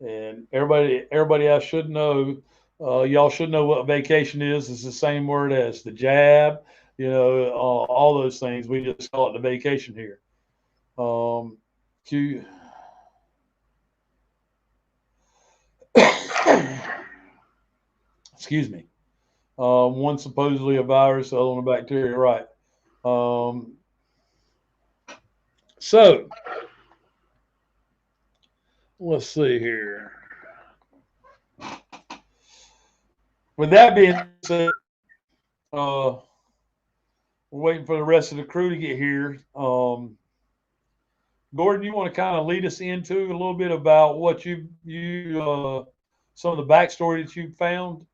And everybody else should know. Y'all should know what vacation is. It's the same word as the jab. All those things. We just call it the vacation here. Um, Q. Excuse me. One supposedly a virus, the other one a bacteria. Right. Um, so let's see here. With that being said, we're waiting for the rest of the crew to get here. Gordon, you want to kind of lead us into a little bit about what some of the backstory that you found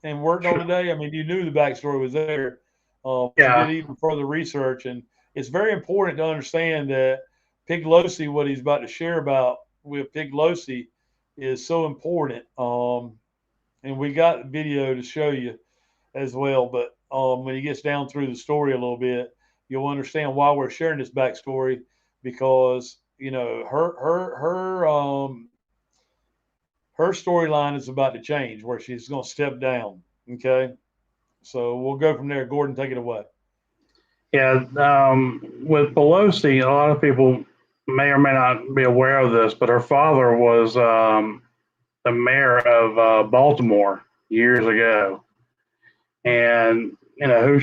and worked on Sure. today? I mean, you knew the backstory was there, but you Yeah. did even further research, and it's very important to understand that Piglosi, what he's about to share about with Piglosi, is so important. And we got the video to show you as well. But when he gets down through the story a little bit, you'll understand why we're sharing this backstory because her storyline is about to change where she's going to step down. Okay, so we'll go from there. Gordon, take it away. Yeah. With Pelosi, a lot of people may or may not be aware of this, but her father was the mayor of Baltimore years ago. And, who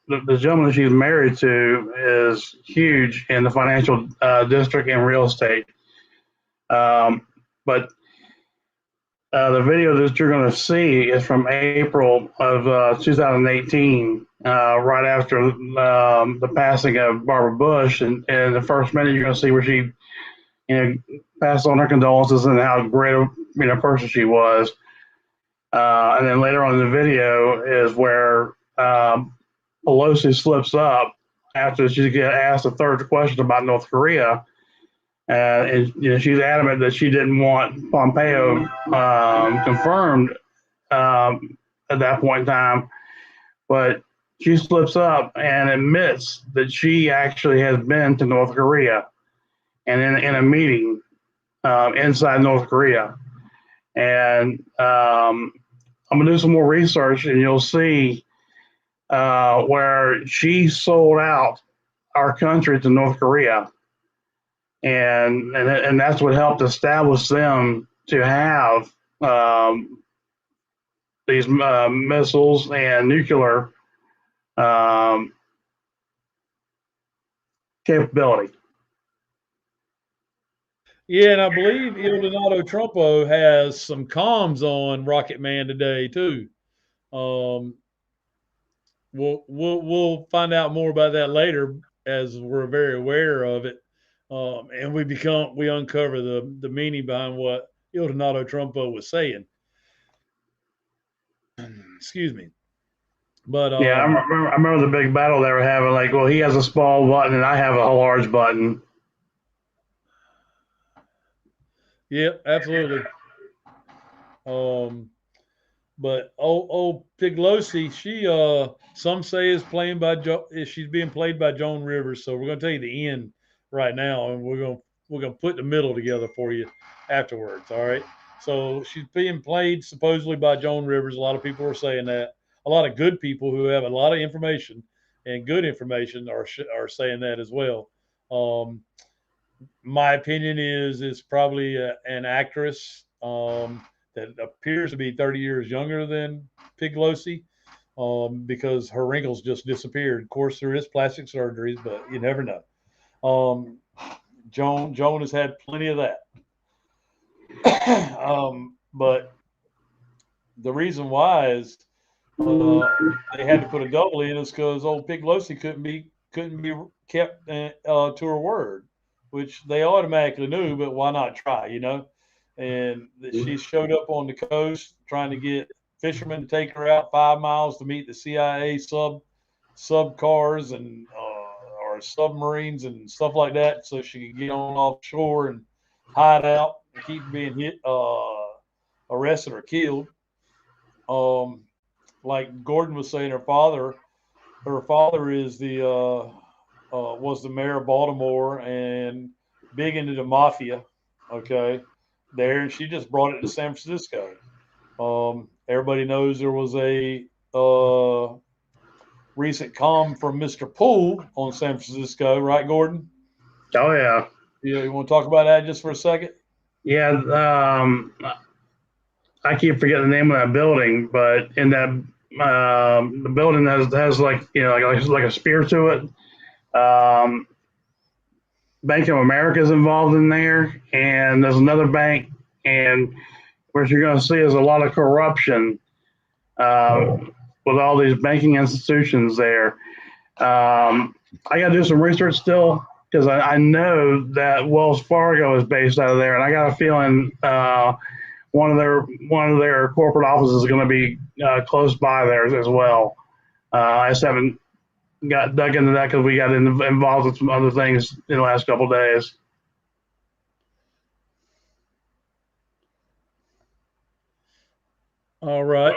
the gentleman she's married to is huge in the financial district and real estate. But the video that you're going to see is from April of 2018, right after the passing of Barbara Bush, and the first minute you're going to see where she, passed on her condolences and how great a person she was. And then later on in the video is where Pelosi slips up after she gets asked a third question about North Korea. And she's adamant that she didn't want Pompeo confirmed at that point in time, but she slips up and admits that she actually has been to North Korea and in a meeting inside North Korea. And I'm gonna do some more research, and you'll see where she sold out our country to North Korea, and that's what helped establish them to have these missiles and nuclear um, capability. Yeah, and I believe Il Donato Trumpo has some comms on Rocket Man today too. Um, we'll find out more about that later as we're very aware of it, and we uncover the meaning behind what Il Donato Trumpo was saying. Excuse me, but Yeah, I remember the big battle they were having. Like, well, he has a small button and I have a large button. yeah, absolutely. Um, but old Piglosi, she some say she's being played by Joan Rivers. So we're gonna tell you the end right now, and we're gonna put the middle together for you afterwards. All right. So she's being played supposedly by Joan Rivers. A lot of people are saying that. A lot of good people who have a lot of information and good information are saying that as well. Um, my opinion is it's probably an actress that appears to be 30 years younger than Piglosi because her wrinkles just disappeared. Of course, there is plastic surgeries, but you never know. Um, Joan has had plenty of that. But the reason why is they had to put a double in is because old Piglosi couldn't be kept to her word, which they automatically knew. But why not try? And she showed up on the coast trying to get fishermen to take her out 5 miles to meet the CIA sub cars and or submarines and stuff like that, so she could get on offshore and hide out and keep being arrested or killed. Um, like Gordon was saying, her father is the was the mayor of Baltimore and big into the mafia. Okay, there, and she just brought it to San Francisco. Everybody knows there was a recent com from Mr. Poole on San Francisco, right, Gordon? Oh yeah. You want to talk about that just for a second? Yeah. I keep forgetting the name of that building, but in that the building has like like a spear to it. Bank of America is involved in there, and there's another bank, and what you're going to see is a lot of corruption with all these banking institutions there. I got to do some research still because I know that Wells Fargo is based out of there, and I got a feeling one of their corporate offices is going to be close by there as well. I just haven't got dug into that because we got involved with some other things in the last couple of days. All right.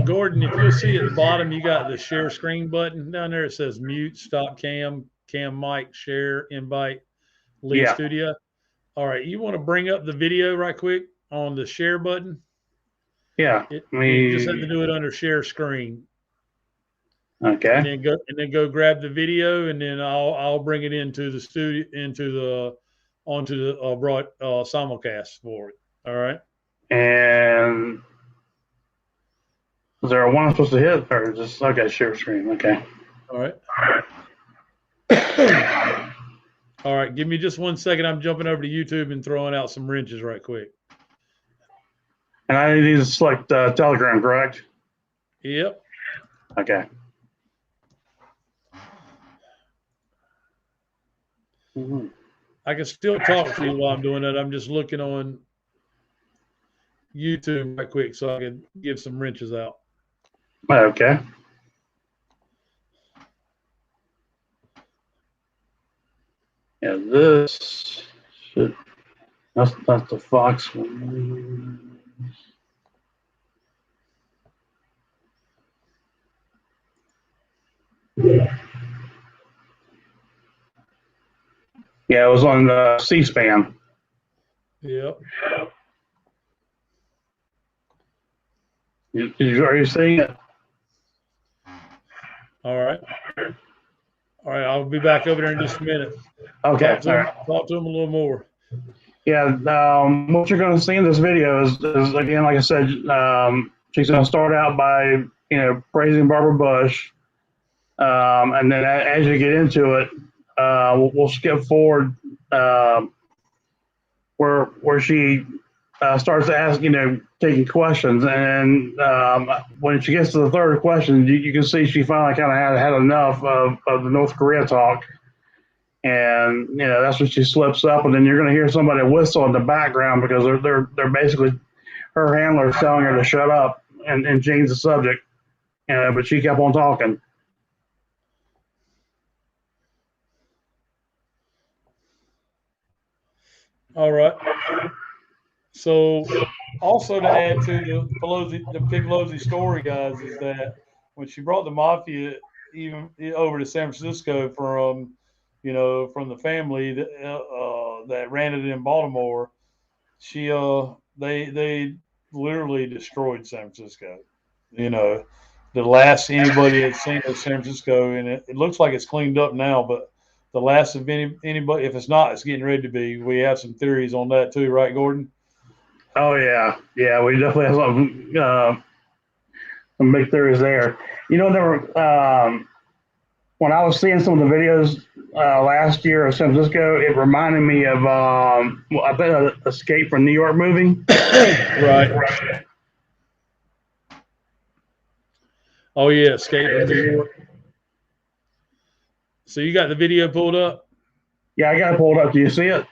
Gordon, if you'll see at the bottom, you got the share screen button down there. It says mute, stop cam, cam mic, share, invite, leave Yeah. studio. All right. You want to bring up the video right quick on the share button? Yeah. You just have to do it under share screen. Okay. And then go grab the video, and then I'll bring it into the studio, onto the broad simulcast for it. All right. And is there a one I'm supposed to hit, or just okay? Share screen. Okay. All right. All right. Give me just 1 second. I'm jumping over to YouTube and throwing out some wrenches right quick. And I need to select Telegram, correct? Yep. Okay. Mm-hmm. I can still talk to you while I'm doing that. I'm just looking on YouTube right quick so I can give some wrenches out. Okay. Yeah, this should. That's the Fox one. Yeah, it was on C-SPAN. Yep. Are you seeing it? All right. All right. I'll be back over there in just a minute. Okay. Talk to him a little more. Yeah. What you're going to see in this video is again, like I said, she's going to start out by praising Barbara Bush, and then as you get into it, we'll skip forward where she starts to ask, taking questions, and when she gets to the third question, you can see she finally kind of had enough of the North Korea talk, and that's when she slips up, and then you're going to hear somebody whistle in the background because they're basically her handlers telling her to shut up and change the subject, but she kept on talking. All right. So, also to add to the Pelosi story, guys, is that when she brought the mafia even over to San Francisco from the family that ran it in Baltimore, they literally destroyed San Francisco. The last anybody had seen of San Francisco, and it looks like it's cleaned up now, but the last of anybody, if it's not, it's getting ready to be. We have some theories on that too, right, Gordon? Oh yeah, we definitely have some big theories there. When I was seeing some of the videos last year of San Francisco, it reminded me of I bet Escape from New York movie. Right. Oh yeah, Escape from New York. So you got the video pulled up? Yeah, I got it pulled up. Do you see it?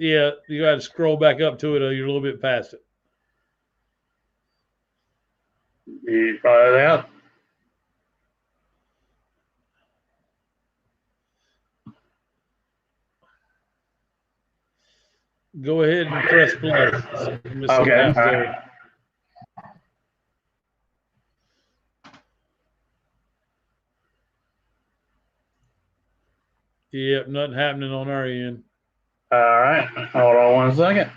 Yeah, you got to scroll back up to it, or you're a little bit past it. You try that. Go ahead and press play. Okay. All right. Yep, nothing happening on our end. All right, hold on 1 second.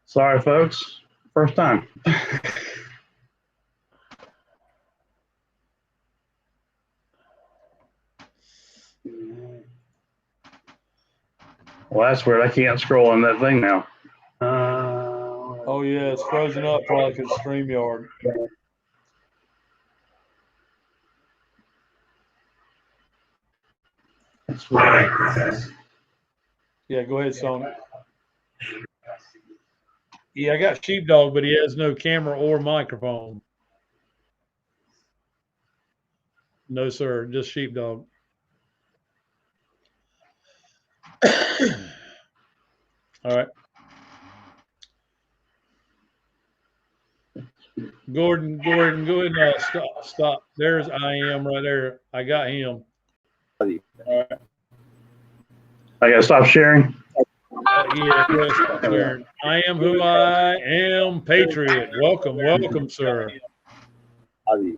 Sorry, folks. First time. Well, that's weird. I can't scroll on that thing now. Oh yeah, it's frozen up probably because StreamYard. That's weird. Yeah, go ahead, Stoney. Yeah, I got Sheepdog, but he has no camera or microphone. No, sir, just Sheepdog. All right. Gordon, go ahead and stop. There's I am right there. I got him. All right. I gotta stop sharing. Yeah, go ahead, stop sharing. I am who I am, Patriot. Welcome, welcome, sir. I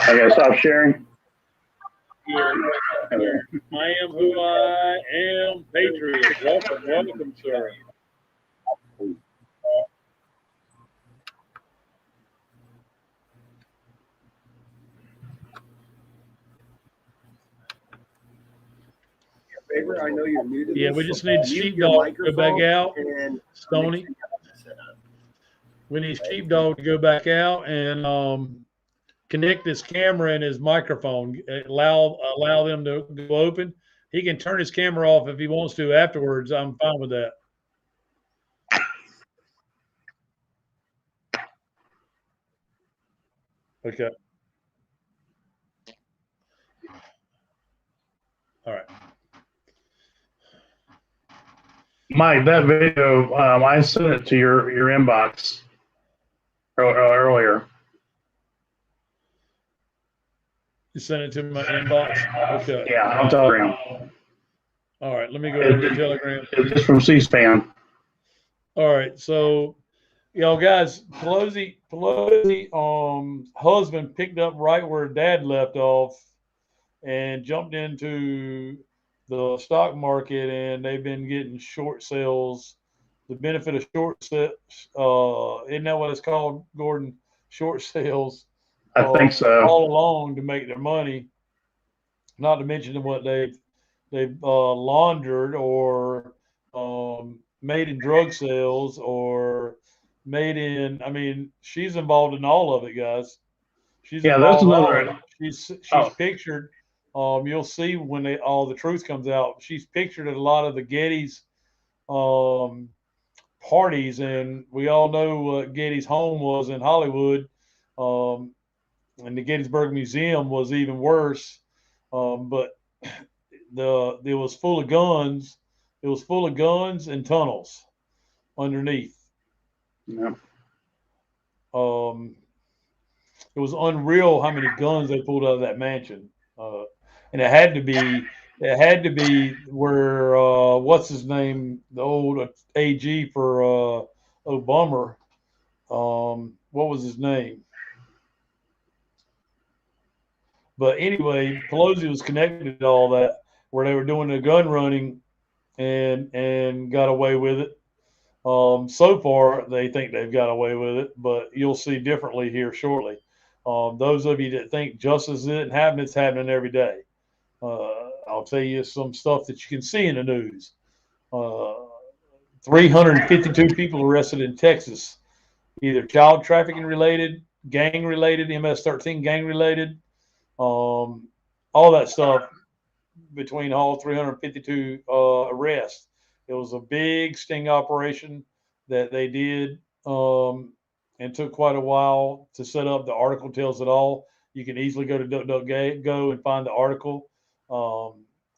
gotta stop sharing. I am who I am, Patriot. Welcome, welcome, sir. I know you're new to this. Yeah, we just need Sheepdog to go back out. Stoney. We need Sheepdog to go back out and connect his camera and his microphone. Allow them to go open. He can turn his camera off if he wants to afterwards. I'm fine with that. Okay. All right. Mike, that video, I sent it to your inbox earlier. You sent it to my inbox? Okay. Yeah, on Telegram. All right, let me go over to Telegram. It's from C-SPAN. All right, so guys, Pelosi husband picked up right where Dad left off and jumped into the stock market, and they've been getting short sales. The benefit of short sales, isn't that what it's called, Gordon? Short sales. I think so. All along to make their money. Not to mention what they've laundered or made in drug sales or made in. I mean, she's involved in all of it, guys. She's that's another. She's pictured. You'll see when all the truth comes out. She's pictured at a lot of the Getty's parties, and we all know what Getty's home was in Hollywood, and the Gettysburg Museum was even worse. But it was full of guns. It was full of guns and tunnels underneath. Yeah. It was unreal how many guns they pulled out of that mansion, and it had to be where what's his name, the old AG for Obama. What was his name? But anyway, Pelosi was connected to all that, where they were doing the gun running, and got away with it. So far, they think they've got away with it, but you'll see differently here shortly. Those of you that think justice isn't happening, it's happening every day. I'll tell you some stuff that you can see in the news. 352 people arrested in Texas, either child trafficking related, gang related, MS-13 gang related, all that stuff between all 352 arrests. It was a big sting operation that they did, and took quite a while to set up. The article tells it all. You can easily go to DuckDuckGo and find the article.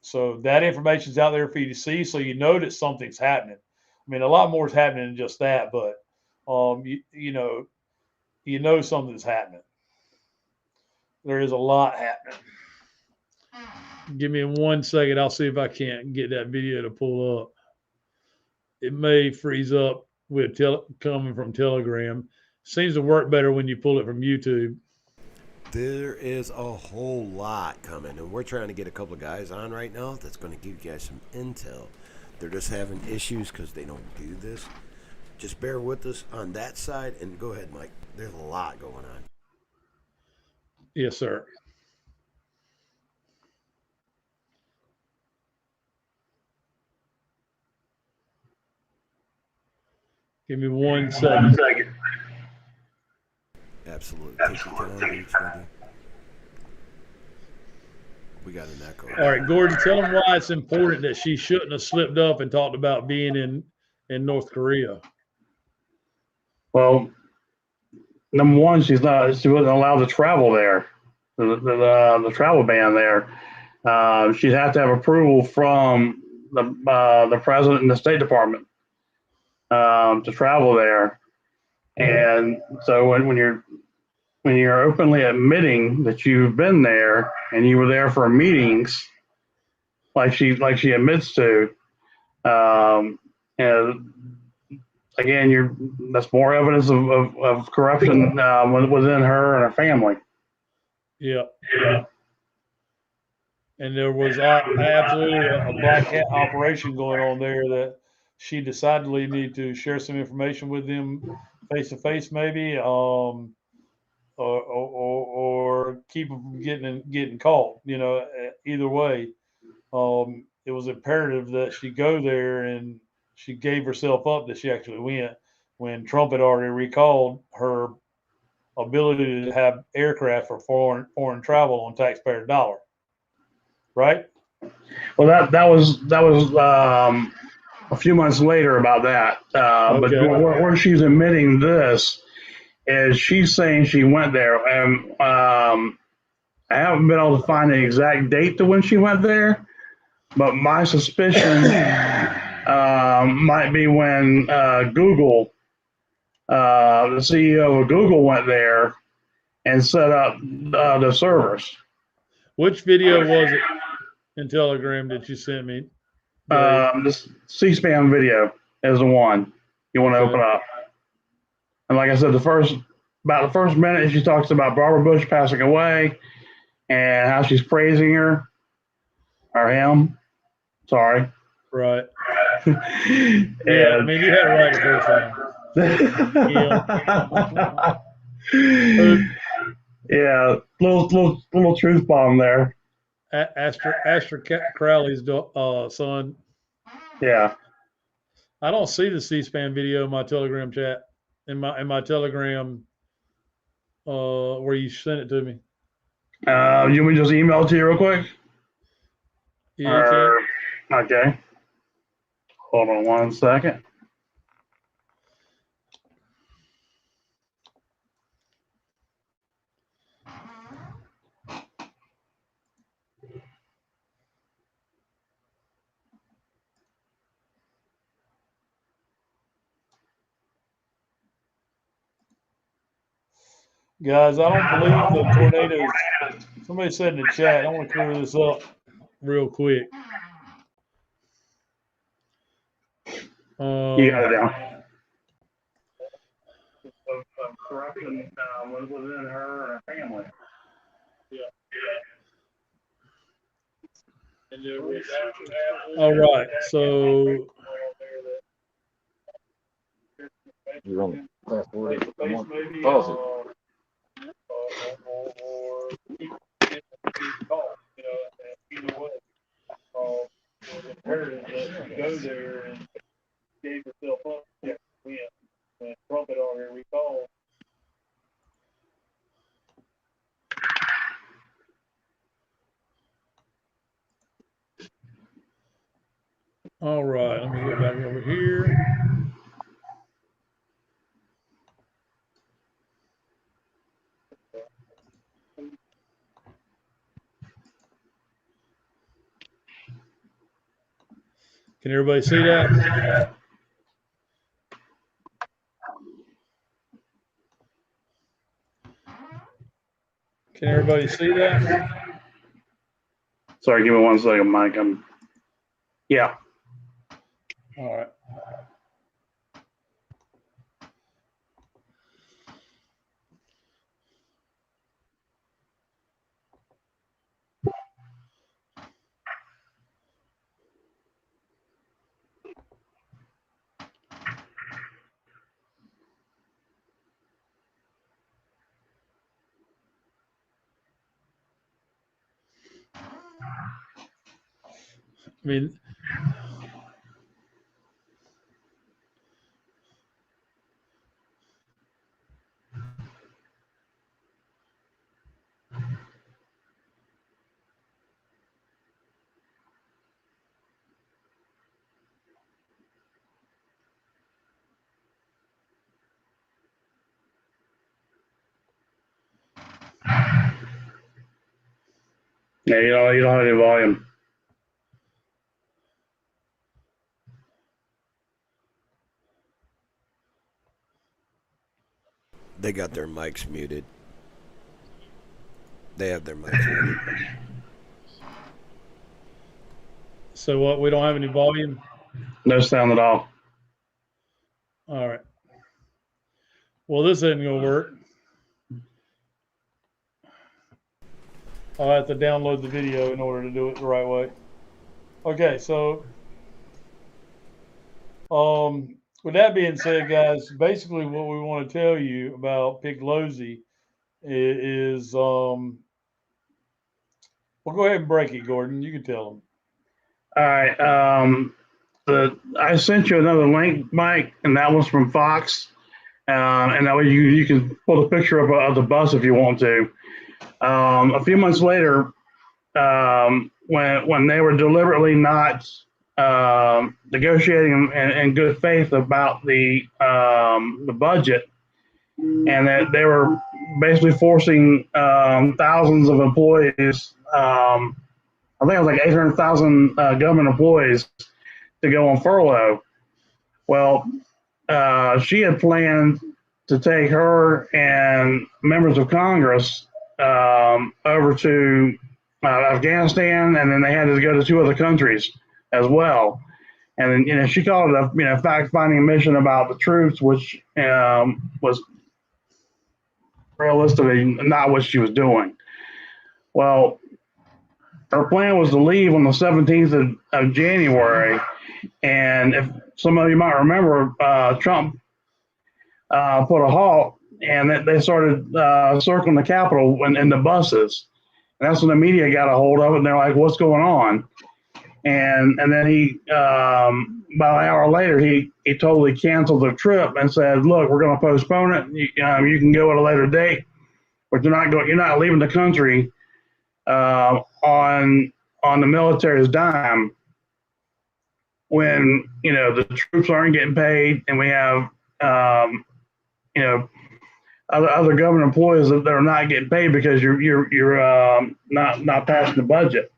So that information is out there for you to see, so you know that something's happening. I mean, a lot more is happening than just that, but you know something's happening. There is a lot happening. Give me 1 second. I'll see if I can't get that video to pull up. It may freeze up with coming from Telegram. Seems to work better when you pull it from YouTube. There is a whole lot coming, and we're trying to get a couple of guys on right now that's going to give you guys some intel. They're just having issues because they don't do this. Just bear with us on that side, and go ahead, Mike. There's a lot going on. Yes, sir. Give me 1 second. Absolutely. Take your time, do what you gotta do. We got an echo. All right, Gordon, tell them why it's important that she shouldn't have slipped up and talked about being in North Korea. Well, number one, she wasn't allowed to travel there. The travel ban there. She'd have to have approval from the president and the State Department to travel there. And so when you're openly admitting that you've been there and you were there for meetings, like she admits to, and again, that's more evidence of corruption within her and her family. Yeah. And there was absolutely a black hat operation going on there that she decidedly need to share some information with them face to face, maybe, or keep them from getting caught. Either way, it was imperative that she go there, and she gave herself up that she actually went when Trump had already recalled her ability to have aircraft for foreign travel on taxpayer dollar. Right? Well, that was a few months later about that. But Okay. where she's admitting this is she's saying she went there, and I haven't been able to find the exact date to when she went there, but my suspicion might be when Google, the CEO of Google, went there and set up the servers. Which video was it in Telegram that you sent me? This C-SPAN video is the one you want to open up. And like I said, about the first minute, she talks about Barbara Bush passing away and how she's praising her or him. Sorry. Right. Yeah, I mean, you had it right the first time. Yeah, little truth bomb there. Astor Crowley's son. Yeah. I don't see the C-SPAN video in my Telegram chat. In my Telegram, where you sent it to me. You want me to just email it to you real quick? Yeah. Okay. Hold on 1 second. Guys, I don't believe the tornadoes. Somebody said in the chat, I want to clear this up real quick. You got it down. Of corruption within her and her family. All right, so you're on fast forward. Pause it. Either way, it was imperative that she go there and gave herself up when Trump had already recalled. All right, let me get back over here. Can everybody see that? Can everybody see that? Sorry, give me 1 second, Mike. Yeah. All right. I mean, Yeah, you don't have any volume. They got their mics muted. They have their mics muted. so what? We don't have any volume. No sound at all. All right. Well, this isn't gonna work. I'll have to download the video in order to do it the right way. Okay, so with that being said, guys, basically what we want to tell you about Piglosi is well, go ahead and break it, Gordon. You can tell them. All right. I sent you another link, Mike, and that was from Fox. And that way you can pull a picture of the bus if you want to. A few months later, when they were deliberately not negotiating in good faith about the budget, and that they were basically forcing thousands of employees, I think it was like 800,000 government employees to go on furlough. Well, she had planned to take her and members of Congress over to Afghanistan, and then they had to go to 2 other countries as well. And then, she called it a fact-finding mission about the troops, which was realistically not what she was doing. Well, her plan was to leave on the 17th of January, and if some of you might remember, Trump put a halt, and they started circling the Capitol in the buses. And that's when the media got a hold of it, and they're like, "What's going on?" And then he, about an hour later, he totally canceled the trip and said, "Look, we're going to postpone it. You can go at a later date, but you're not leaving the country on the military's dime when the troops aren't getting paid, and we have other government employees that are not getting paid because you're not passing the budget."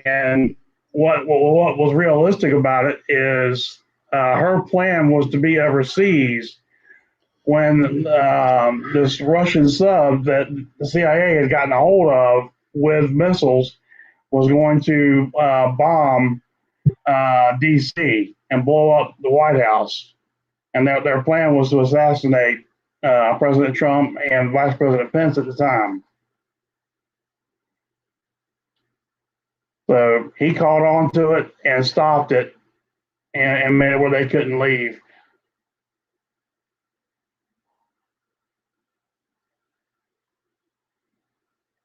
And what was realistic about it is her plan was to be overseas when this Russian sub that the CIA had gotten a hold of with missiles was going to bomb D.C. and blow up the White House. And their plan was to assassinate President Trump and Vice President Pence at the time. So he caught on to it and stopped it and made it where they couldn't leave.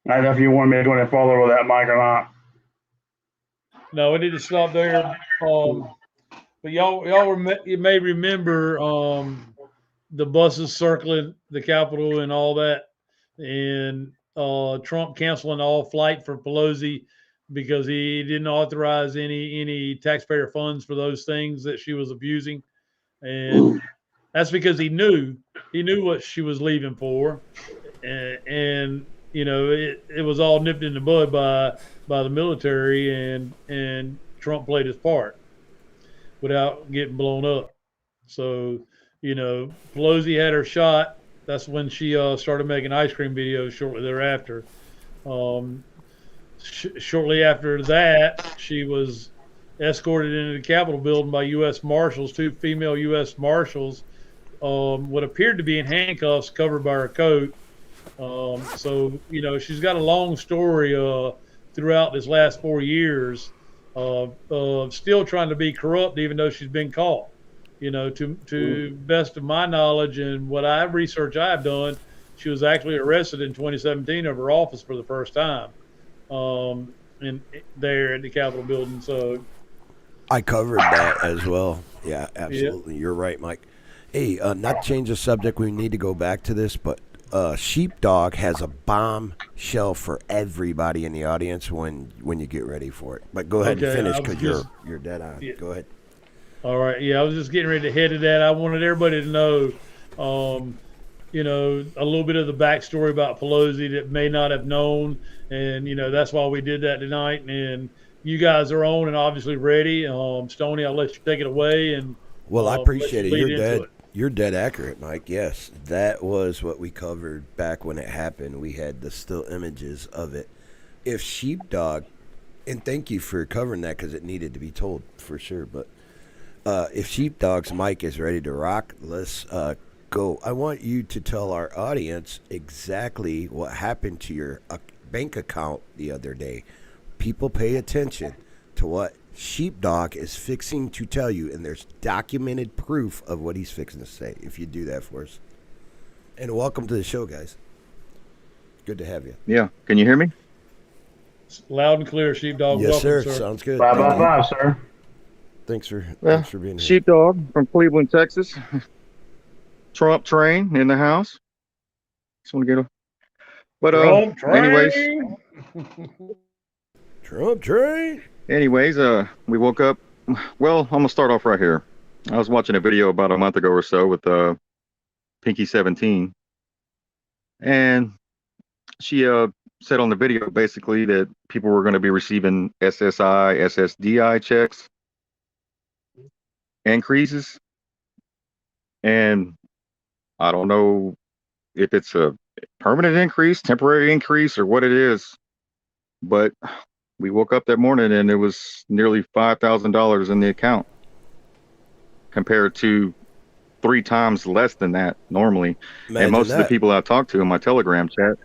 I don't know if you want me to go any further with that, Mike, or not. No, we need to stop there. But you may remember the buses circling the Capitol and all that, and Trump canceling all flight for Pelosi because he didn't authorize any taxpayer funds for those things that she was abusing, and that's because he knew what she was leaving for, and it was all nipped in the bud by the military, and Trump played his part without getting blown up. So, Pelosi had her shot. That's when she started making ice cream videos shortly thereafter. Shortly after that, she was escorted into the Capitol building by U.S. Marshals, 2 female U.S. Marshals, what appeared to be in handcuffs covered by her coat. So, she's got a long story throughout this last 4 years of still trying to be corrupt, even though she's been caught. To best of my knowledge and what research I've done, she was actually arrested in 2017 of her office for the first time. in there at the Capitol building. So I covered that as well. Yeah, absolutely. Yeah. You're right, Mike. Hey, not to change the subject, we need to go back to this, but Sheepdog has a bombshell for everybody in the audience when you get ready for it. But go ahead and finish because you're dead on. Yeah. Go ahead. All right. Yeah, I was just getting ready to head to that. I wanted everybody to know, you know, a little bit of the backstory about Pelosi that may not have known. And, you know, that's why we did that tonight. And you guys are on and obviously ready. Stoney, I'll let you take it away. And well, I appreciate it. You're dead accurate, Mike. Yes, that was what we covered back when it happened. We had the still images of it. If Sheepdog, and thank you for covering that because it needed to be told for sure. But if Sheepdog's mic is ready to rock, let's go. I want you to tell our audience exactly what happened to your bank account the other day. People pay attention to what Sheepdog is fixing to tell you, and there's documented proof of what he's fixing to say, if you do that for us. And welcome to the show, guys. Good to have you. Yeah. Can you hear me? Loud and clear, Sheepdog. Yes, welcome, sir. Sounds good. 555, sir. Thanks for being here. Sheepdog from Cleveland, Texas. Trump train in the house. Just want to get a... But anyways... Trump train. Anyways, we woke up. Well, I'm gonna start off right here. I was watching a video about a month ago or so with Pinky 17, and she said on the video basically that people were going to be receiving SSI, SSDI checks increases, and I don't know if it's a permanent increase, temporary increase, or what it is, but we woke up that morning and it was nearly $5,000 in the account compared to 3 times less than that normally. Imagine and most of the people I talked to in my Telegram chat,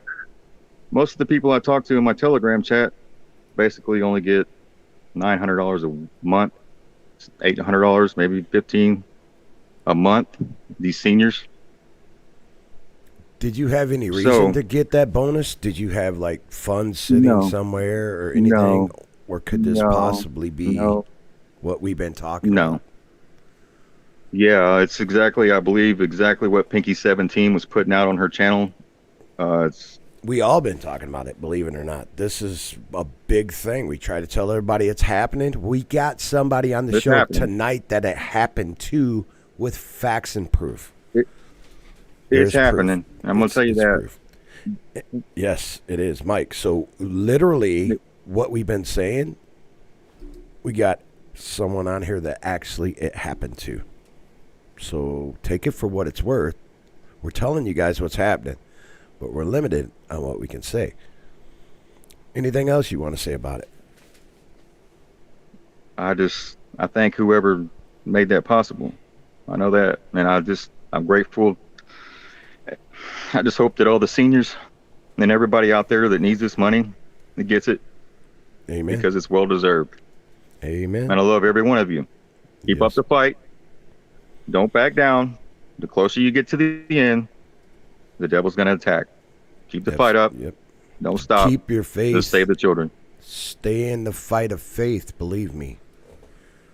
basically only get $900 a month, $800, maybe $15 a month, these seniors. Did you have any reason to get that bonus? Did you have like funds sitting somewhere or anything? No, or could this possibly be what we've been talking about? Yeah, it's exactly, I believe, exactly what Pinky 17 was putting out on her channel. We all been talking about it, believe it or not. This is a big thing. We try to tell everybody it's happening. We got somebody on the show tonight that it happened to with facts and proof. It's happening. I'm going to tell you that. Proof. Yes, it is, Mike. So literally what we've been saying, we got someone on here that actually it happened to. So take it for what it's worth. We're telling you guys what's happening, but we're limited on what we can say. Anything else you want to say about it? I thank whoever made that possible. I know that, and I'm grateful. I just hope that all the seniors and everybody out there that needs this money, that gets it. Amen. Because it's well deserved. Amen. And I love every one of you. Keep up the fight. Don't back down. The closer you get to the end, the devil's going to attack. Keep the fight up. Yep. Don't stop. Keep your faith. Just save the children. Stay in the fight of faith, believe me.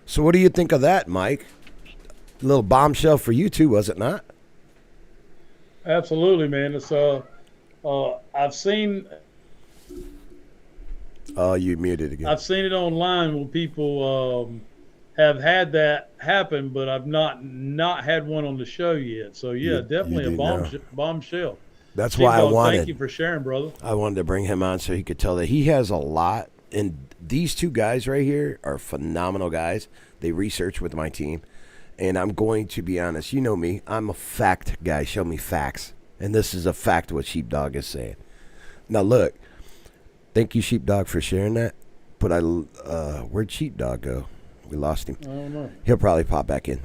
So what do you think of that, Mike? A little bombshell for you too, was it not? Absolutely, man. It's I've seen. Oh, you muted again. I've seen it online when people have had that happen, but I've not had one on the show yet. So yeah, definitely a bombshell. That's why I wanted. Thank you for sharing, brother. I wanted to bring him on so he could tell that he has a lot. And these two guys right here are phenomenal guys. They research with my team. And I'm going to be honest. You know me. I'm a fact guy. Show me facts. And this is a fact what Sheepdog is saying. Now, look. Thank you, Sheepdog, for sharing that. But where'd Sheepdog go? We lost him. I don't know. He'll probably pop back in.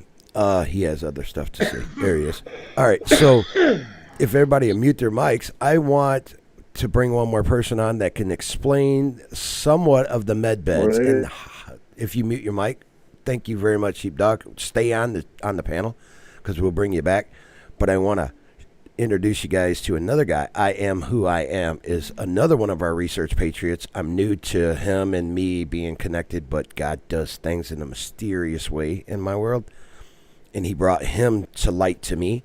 He has other stuff to say. There he is. All right. So if everybody will mute their mics, I want to bring one more person on that can explain somewhat of the med beds. And if you mute your mic, thank you very much, Sheepdog. Stay on the panel because we'll bring you back. But I want to introduce you guys to another guy. I Am Who I Am is another one of our research patriots. I'm new to him and me being connected, but God does things in a mysterious way in my world. And he brought him to light to me.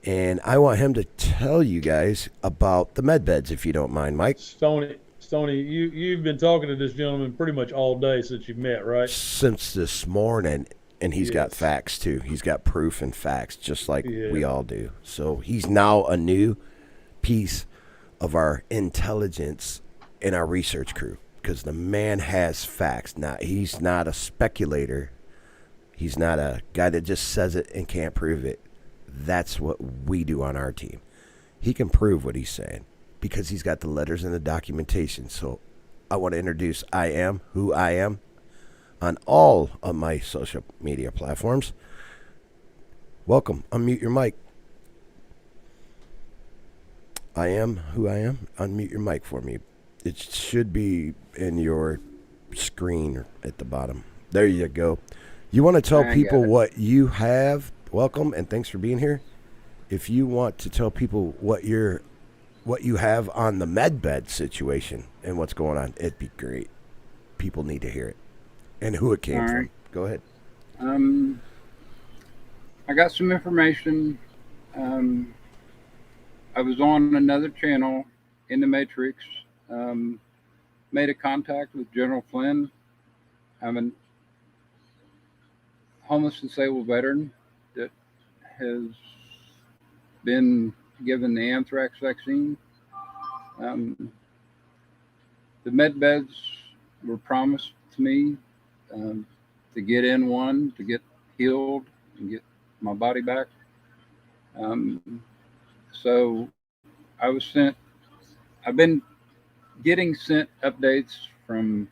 And I want him to tell you guys about the med beds, if you don't mind, Mike. Stoney, you've been talking to this gentleman pretty much all day since you've met, right? Since this morning. And he's got facts, too. He's got proof and facts, just like we all do. So he's now a new piece of our intelligence in our research crew, because the man has facts. Now, he's not a speculator. He's not a guy that just says it and can't prove it. That's what we do on our team. He can prove what he's saying because he's got the letters and the documentation. So I want to introduce I Am Who I Am on all of my social media platforms. Welcome. Unmute your mic. I Am Who I Am. Unmute your mic for me. It should be in your screen at the bottom. There you go. You want to tell people what you have? Welcome, and thanks for being here. If you want to tell people what you have on the med bed situation and what's going on, it'd be great. People need to hear it and who it came from. Go ahead. I got some information. I was on another channel in the Matrix. Made a contact with General Flynn. I'm a homeless disabled veteran that has been given the anthrax vaccine. The med beds were promised to me to get in one, to get healed and get my body back. So I've been getting sent updates from